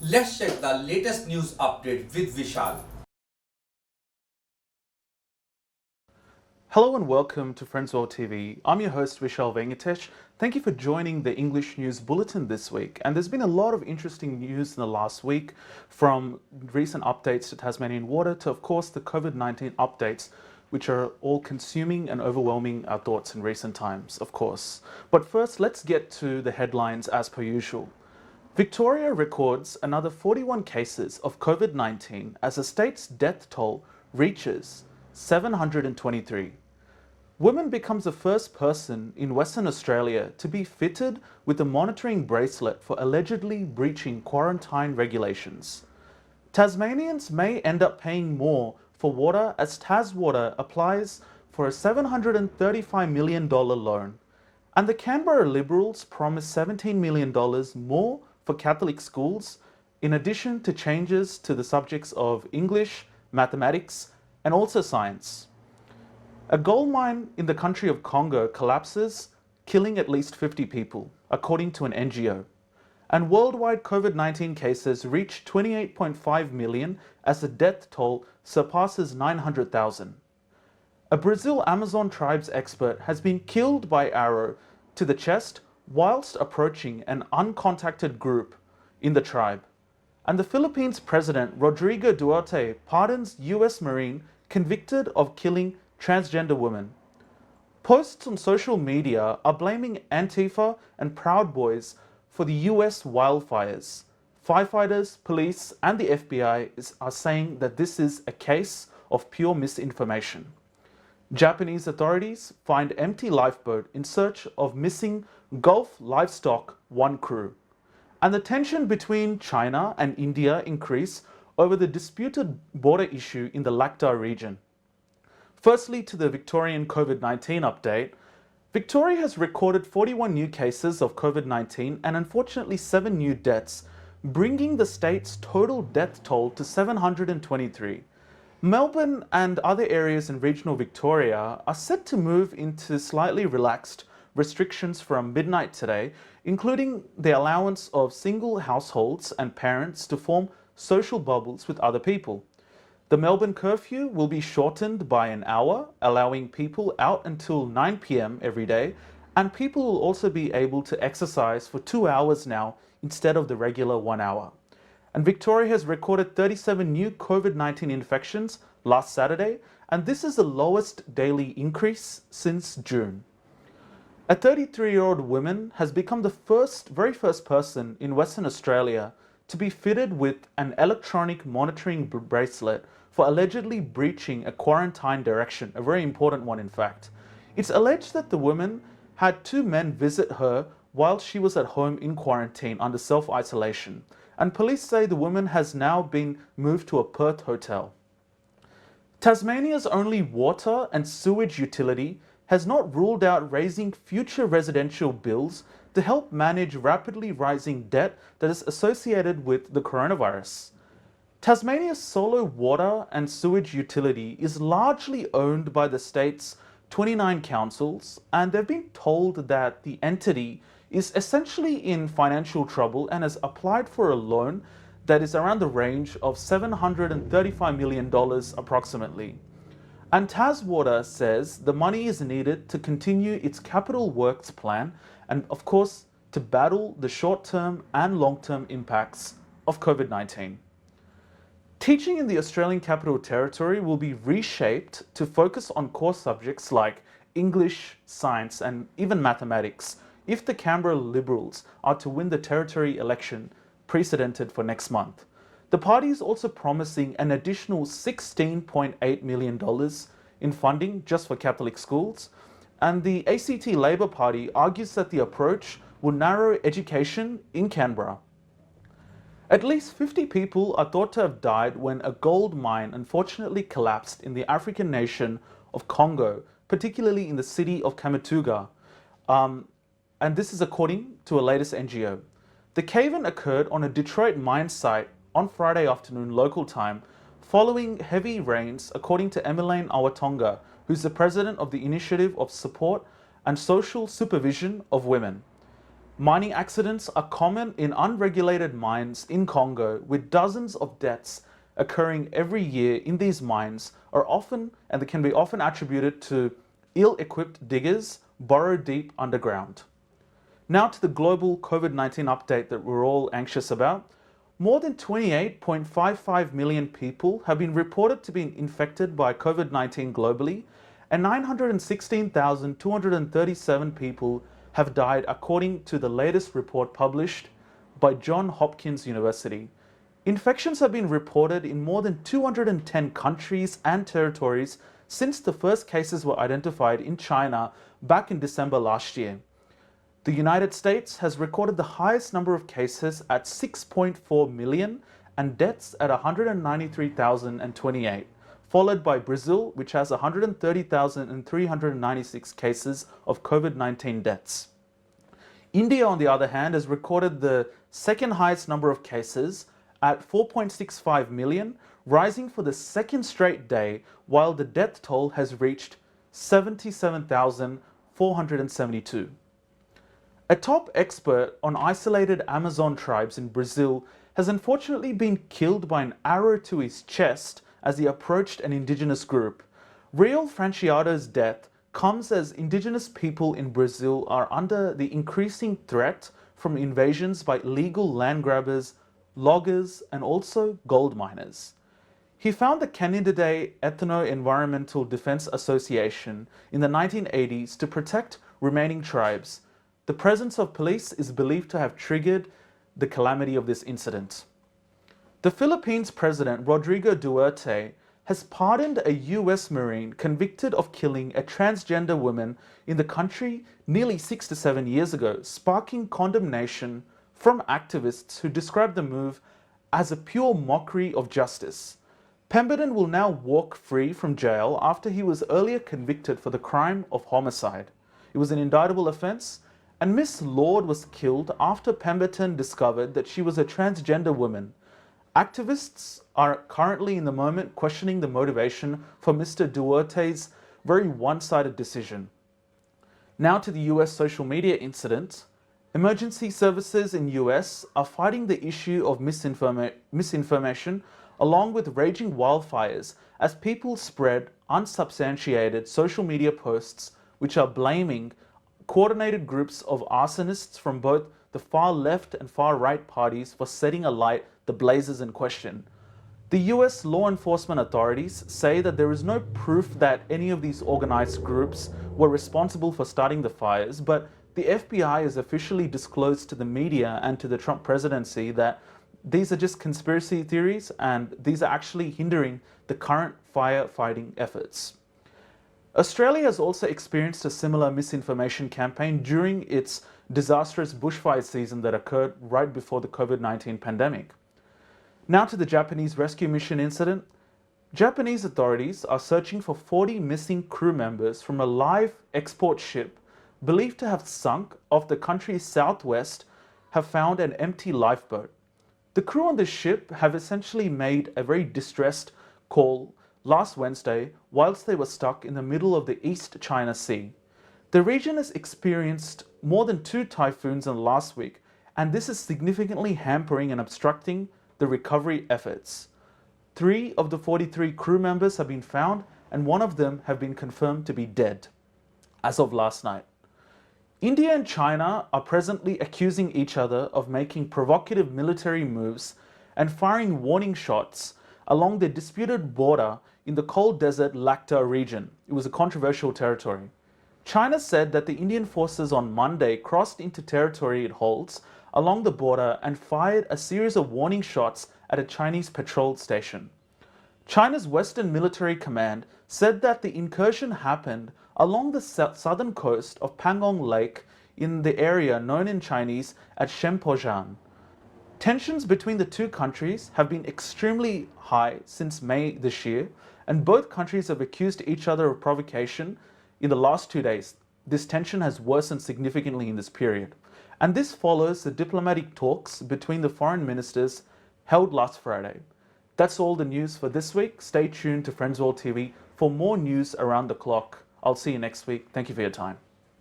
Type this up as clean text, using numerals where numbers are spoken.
Let's check the latest news update with Vishal. Hello and welcome to Friends World TV. I'm your host Vishal Venkatesh. Thank you for joining the English News Bulletin this week. And there's been a lot of interesting news in the last week, from recent updates to Tasmanian water to, of course, the COVID-19 updates, which are all consuming and overwhelming our thoughts in recent times, of course. But first, let's get to the headlines as per usual. Victoria records another 41 cases of COVID-19 as the state's death toll reaches 723. Woman becomes the first person in Western Australia to be fitted with a monitoring bracelet for allegedly breaching quarantine regulations. Tasmanians may end up paying more for water as TasWater applies for a $735 million loan. And the Canberra Liberals promise $17 million more for Catholic schools, in addition to changes to the subjects of English, mathematics, and also science. A gold mine in the country of Congo collapses, killing at least 50 people, according to an NGO. And worldwide COVID-19 cases reach 28.5 million as the death toll surpasses 900,000. A Brazil Amazon tribes expert has been killed by arrow to the chest whilst approaching an uncontacted group in the tribe. And the Philippines President Rodrigo Duterte pardons US Marine convicted of killing transgender women. Posts on social media are blaming Antifa and Proud Boys for the US wildfires. Firefighters, police, and the FBI are saying that this is a case of pure misinformation. Japanese authorities find empty lifeboat in search of missing Gulf Livestock One crew. And the tension between China and India increase over the disputed border issue in the Lacta region. Firstly, to the Victorian COVID-19 update. Victoria has recorded 41 new cases of COVID-19 and unfortunately 7 new deaths, bringing the state's total death toll to 723. Melbourne and other areas in regional Victoria are set to move into slightly relaxed restrictions from midnight today, including the allowance of single households and parents to form social bubbles with other people. The Melbourne curfew will be shortened by an hour, allowing people out until 9 p.m. every day, and people will also be able to exercise for 2 hours now instead of the regular 1 hour. And Victoria has recorded 37 new COVID-19 infections last Saturday, and this is the lowest daily increase since June. A 33-year-old woman has become the very first person in Western Australia to be fitted with an electronic monitoring bracelet for allegedly breaching a quarantine direction, a very important one in fact. It's alleged that the woman had 2 men visit her while she was at home in quarantine under self-isolation, and police say the woman has now been moved to a Perth hotel. Tasmania's only water and sewage utility has not ruled out raising future residential bills to help manage rapidly rising debt that is associated with the coronavirus. Tasmania's solo water and sewage utility is largely owned by the state's 29 councils, and they've been told that the entity is essentially in financial trouble and has applied for a loan that is around the range of $735 million approximately. And TasWater says the money is needed to continue its capital works plan and, of course, to battle the short-term and long-term impacts of COVID-19. Teaching in the Australian Capital Territory will be reshaped to focus on core subjects like English, science, and even mathematics if the Canberra Liberals are to win the territory election precedented for next month. The party is also promising an additional $16.8 million in funding just for Catholic schools, and the ACT Labor Party argues that the approach will narrow education in Canberra. At least 50 people are thought to have died when a gold mine unfortunately collapsed in the African nation of Congo, particularly in the city of Kamituga. And this is according to a latest NGO. The cave-in occurred on a Detroit mine site on Friday afternoon local time, following heavy rains, according to Emmeline Awatonga, who's the president of the Initiative of Support and Social Supervision of Women. Mining accidents are common in unregulated mines in Congo, with dozens of deaths occurring every year in these mines and they can be often attributed to ill-equipped diggers burrow deep underground. Now to the global COVID-19 update that we're all anxious about. More than 28.55 million people have been reported to be infected by COVID-19 globally, and 916,237 people have died according to the latest report published by Johns Hopkins University. Infections have been reported in more than 210 countries and territories since the first cases were identified in China back in December last year. The United States has recorded the highest number of cases at 6.4 million and deaths at 193,028, followed by Brazil, which has 130,396 cases of COVID-19 deaths. India, on the other hand, has recorded the second highest number of cases at 4.65 million, rising for the second straight day, while the death toll has reached 77,472. A top expert on isolated Amazon tribes in Brazil has unfortunately been killed by an arrow to his chest as he approached an indigenous group. Real Franciato's death comes as indigenous people in Brazil are under the increasing threat from invasions by illegal land grabbers, loggers, and also gold miners. He found the Candidae Ethno-Environmental Defense Association in the 1980s to protect remaining tribes. The presence of police is believed to have triggered the calamity of this incident. The Philippines President Rodrigo Duterte has pardoned a US Marine convicted of killing a transgender woman in the country nearly 6 to 7 years ago, sparking condemnation from activists who describe the move as a pure mockery of justice. Pemberton will now walk free from jail after he was earlier convicted for the crime of homicide. It was an indictable offense, and Miss Lord was killed after Pemberton discovered that she was a transgender woman. Activists are currently in the moment questioning the motivation for Mr. Duterte's very one-sided decision. Now to the US social media incident. Emergency services in US are fighting the issue of misinformation along with raging wildfires as people spread unsubstantiated social media posts which are blaming coordinated groups of arsonists from both the far left and far right parties for setting alight the blazes in question. The US law enforcement authorities say that there is no proof that any of these organized groups were responsible for starting the fires, but the FBI has officially disclosed to the media and to the Trump presidency that these are just conspiracy theories and these are actually hindering the current firefighting efforts. Australia has also experienced a similar misinformation campaign during its disastrous bushfire season that occurred right before the COVID-19 pandemic. Now to the Japanese rescue mission incident. Japanese authorities are searching for 40 missing crew members from a live export ship believed to have sunk off the country's southwest have found an empty lifeboat. The crew on the ship have essentially made a very distressed call last Wednesday whilst they were stuck in the middle of the East China Sea. The region has experienced more than 2 typhoons in the last week, and this is significantly hampering and obstructing the recovery efforts. 3 of the 43 crew members have been found, and 1 of them have been confirmed to be dead as of last night. India and China are presently accusing each other of making provocative military moves and firing warning shots along the disputed border in the cold desert Lakta region. It was a controversial territory. China said that the Indian forces on Monday crossed into territory it holds along the border and fired a series of warning shots at a Chinese patrol station. China's Western Military Command said that the incursion happened along the southern coast of Pangong Lake in the area known in Chinese as Shempojan. Tensions between the two countries have been extremely high since May this year, and both countries have accused each other of provocation in the last 2 days. This tension has worsened significantly in this period, and this follows the diplomatic talks between the foreign ministers held last Friday. That's all the news for this week. Stay tuned to Friends World TV for more news around the clock. I'll see you next week. Thank you for your time.